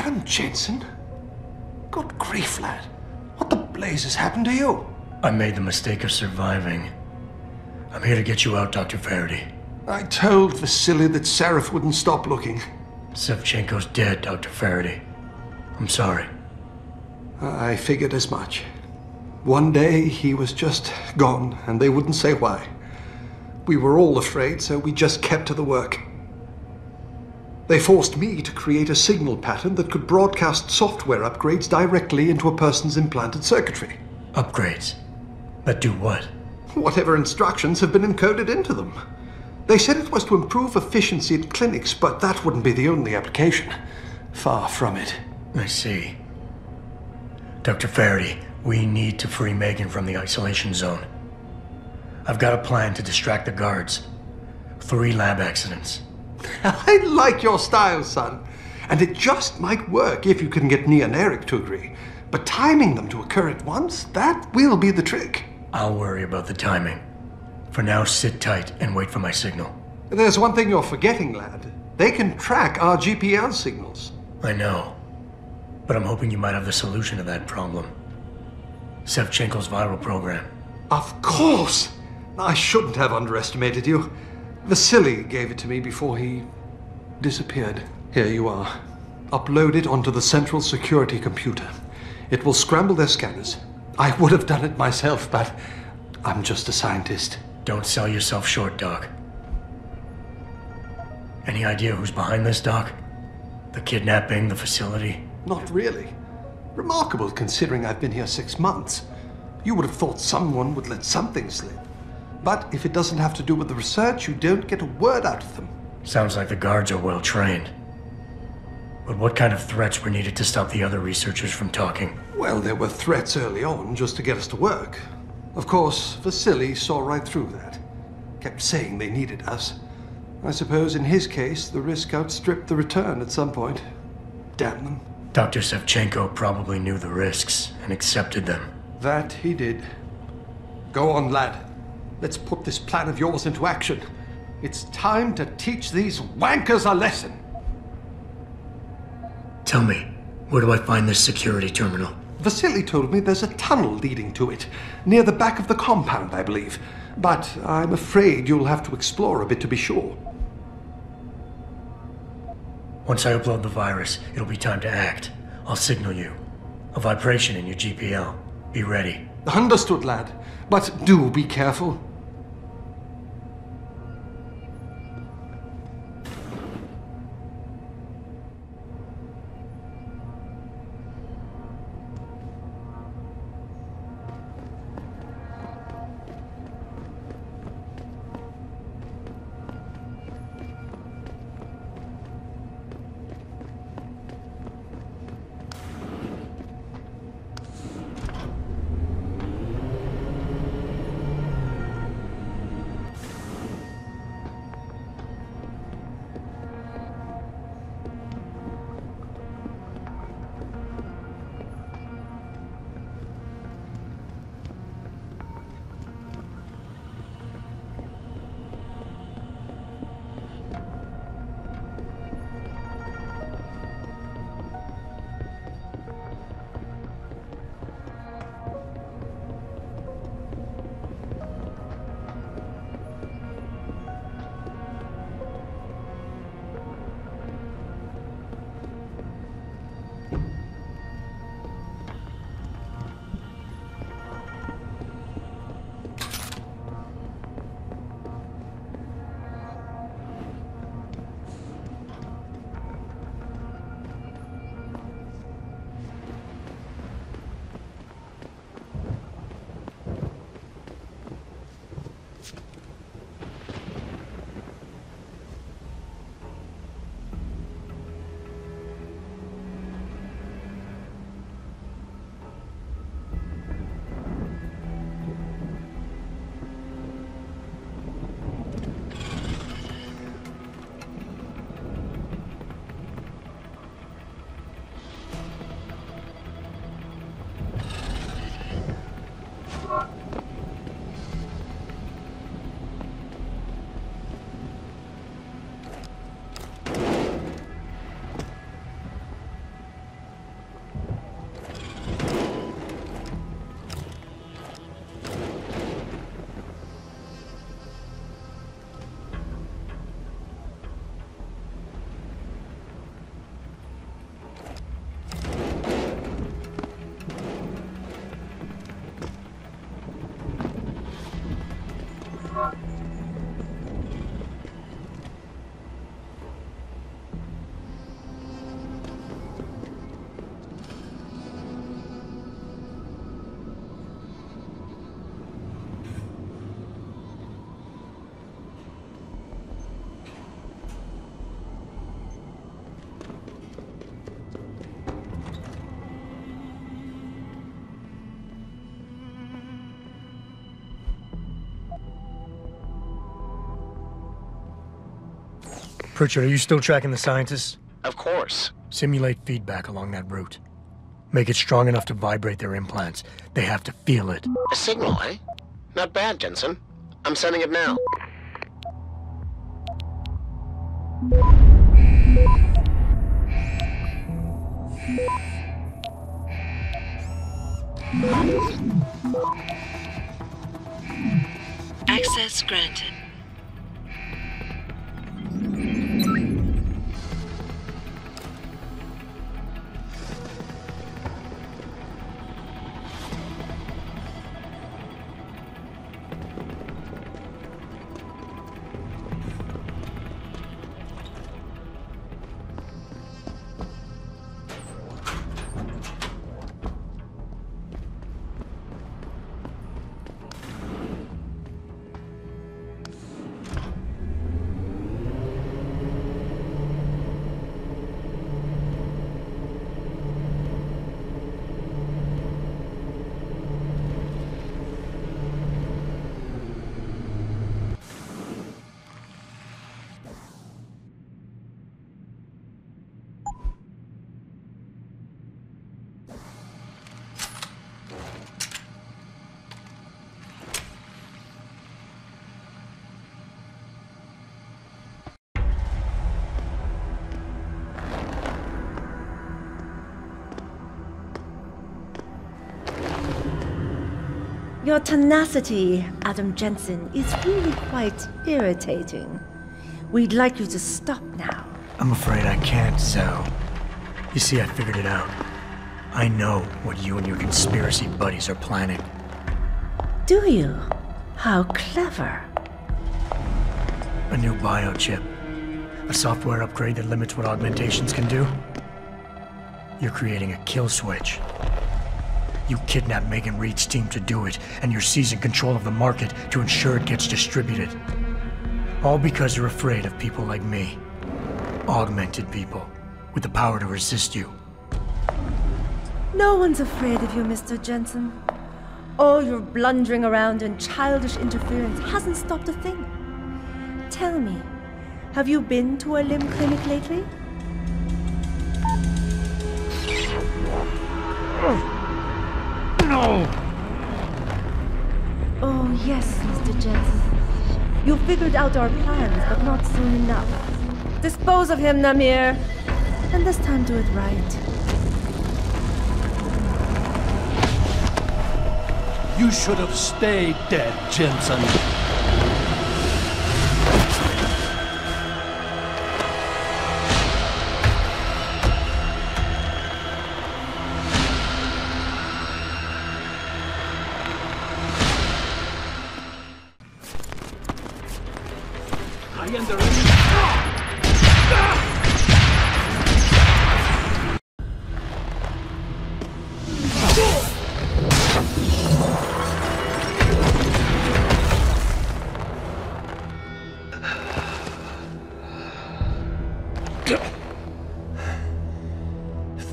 Adam Jensen? Good grief, lad. What the blazes happened to you? I made the mistake of surviving. I'm here to get you out, Dr. Faraday. I told Vasily that Seraph wouldn't stop looking. Sevchenko's dead, Dr. Faraday. I'm sorry. I figured as much. One day he was just gone, and they wouldn't say why. We were all afraid, so we just kept to the work. They forced me to create a signal pattern that could broadcast software upgrades directly into a person's implanted circuitry. Upgrades? That do what? Whatever instructions have been encoded into them. They said it was to improve efficiency at clinics, but that wouldn't be the only application. Far from it. I see. Dr. Faraday, we need to free Megan from the isolation zone. I've got a plan to distract the guards. 3 lab accidents. I like your style, son. And it just might work if you can get Nia and Eric to agree. But timing them to occur at once, that will be the trick. I'll worry about the timing. For now, sit tight and wait for my signal. There's one thing you're forgetting, lad. They can track our GPL signals. I know. But I'm hoping you might have the solution to that problem. Sevchenko's viral program. Of course! I shouldn't have underestimated you. Vasily gave it to me before he disappeared. Here you are. Upload it onto the central security computer. It will scramble their scanners. I would have done it myself, but I'm just a scientist. Don't sell yourself short, Doc. Any idea who's behind this, Doc? The kidnapping, the facility? Not really. Remarkable considering I've been here 6 months. You would have thought someone would let something slip. But if it doesn't have to do with the research, you don't get a word out of them. Sounds like the guards are well trained. But what kind of threats were needed to stop the other researchers from talking? Well, there were threats early on just to get us to work. Of course, Vasily saw right through that. Kept saying they needed us. I suppose in his case, the risk outstripped the return at some point. Damn them. Dr. Sevchenko probably knew the risks and accepted them. That he did. Go on, lad. Let's put this plan of yours into action. It's time to teach these wankers a lesson. Tell me, where do I find this security terminal? Vasily told me there's a tunnel leading to it, near the back of the compound, I believe. But I'm afraid you'll have to explore a bit to be sure. Once I upload the virus, it'll be time to act. I'll signal you. A vibration in your GPL. Be ready. Understood, lad. But do be careful. Pritchard, are you still tracking the scientists? Of course. Simulate feedback along that route. Make it strong enough to vibrate their implants. They have to feel it. A signal, eh? Not bad, Jensen. I'm sending it now. Access granted. Your tenacity, Adam Jensen, is really quite irritating. We'd like you to stop now. I'm afraid I can't, Zoe. You see, I figured it out. I know what you and your conspiracy buddies are planning. Do you? How clever. A new biochip. A software upgrade that limits what augmentations can do. You're creating a kill switch. You kidnapped Megan Reed's team to do it, and you're seizing control of the market to ensure it gets distributed. All because you're afraid of people like me. Augmented people, with the power to resist you. No one's afraid of you, Mr. Jensen. All your blundering around and childish interference hasn't stopped a thing. Tell me, have you been to a limb clinic lately? No! Oh, yes, Mr. Jensen. You figured out our plans, but not soon enough. Dispose of him, Namir. And this time do it right. You should have stayed dead, Jensen.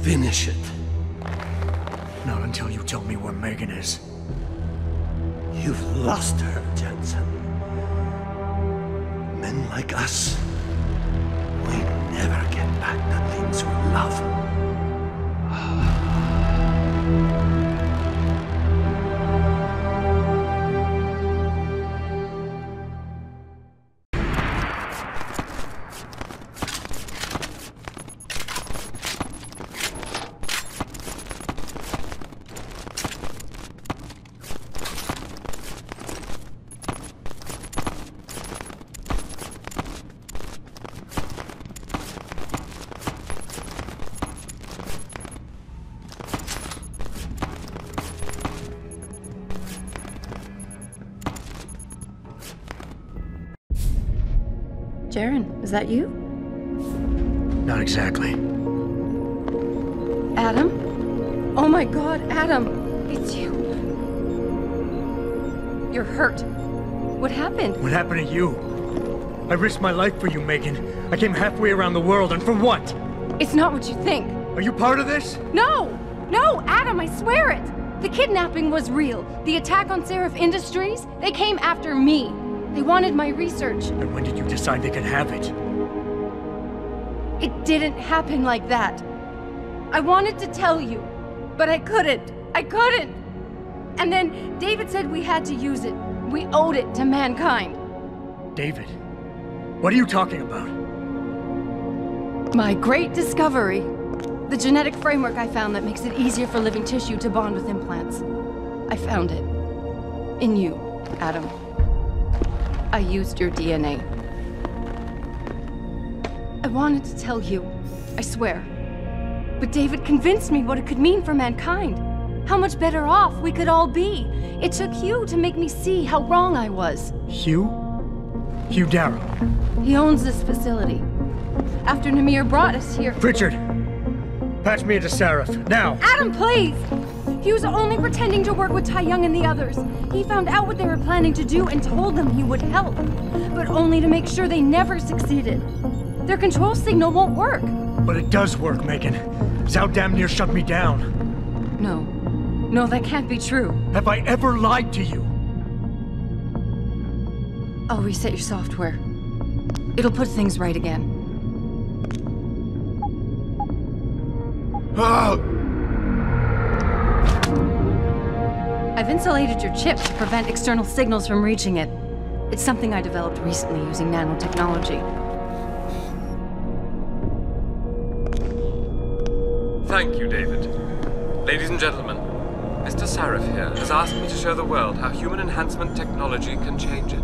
Finish it. Not until you tell me where Megan is. You've lost her, Jensen. Men like us, we never get back the things we love. Jaren, is that you? Not exactly. Adam? Oh my god, Adam! It's you. You're hurt. What happened? What happened to you? I risked my life for you, Megan. I came halfway around the world, and for what? It's not what you think. Are you part of this? No! No, Adam, I swear it! The kidnapping was real. The attack on Seraph Industries, they came after me. They wanted my research. And when did you decide they could have it? It didn't happen like that. I wanted to tell you, but I couldn't. I couldn't! And then David said we had to use it. We owed it to mankind. David, what are you talking about? My great discovery. The genetic framework I found that makes it easier for living tissue to bond with implants. I found it. In you, Adam. I used your DNA. I wanted to tell you, I swear. But David convinced me what it could mean for mankind. How much better off we could all be. It took Hugh to make me see how wrong I was. Hugh? Hugh Darrow. He owns this facility. After Namir brought us here... Richard! Patch me into Seraph, now! Adam, please! He was only pretending to work with Tai Young and the others. He found out what they were planning to do and told them he would help. But only to make sure they never succeeded. Their control signal won't work. But it does work, Megan. Zhao damn near shut me down. No. No, that can't be true. Have I ever lied to you? I'll reset your software. It'll put things right again. I've insulated your chip to prevent external signals from reaching it. It's something I developed recently using nanotechnology. Thank you, David. Ladies and gentlemen, Mr. Sarif here has asked me to show the world how human enhancement technology can change it.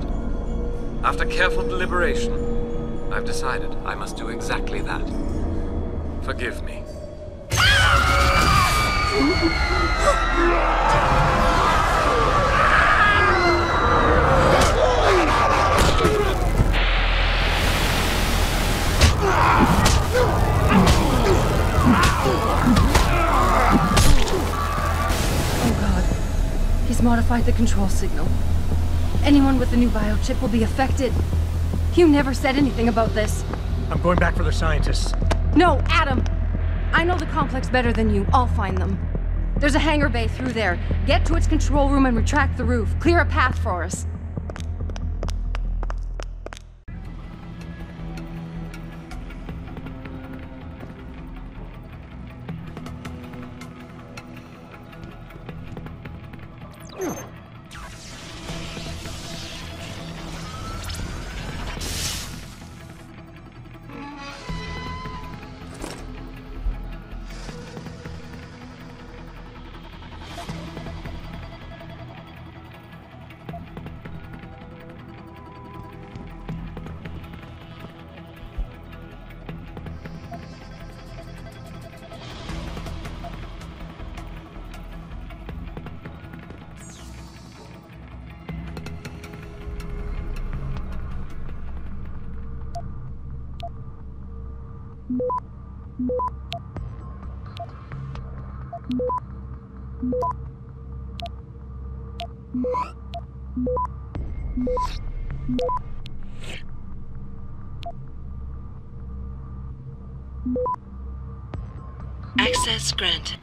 After careful deliberation, I've decided I must do exactly that. Forgive me. He's modified the control signal. Anyone with the new biochip will be affected. Hugh never said anything about this. I'm going back for the scientists. No, Adam! I know the complex better than you. I'll find them. There's a hangar bay through there. Get to its control room and retract the roof. Clear a path for us. Access granted.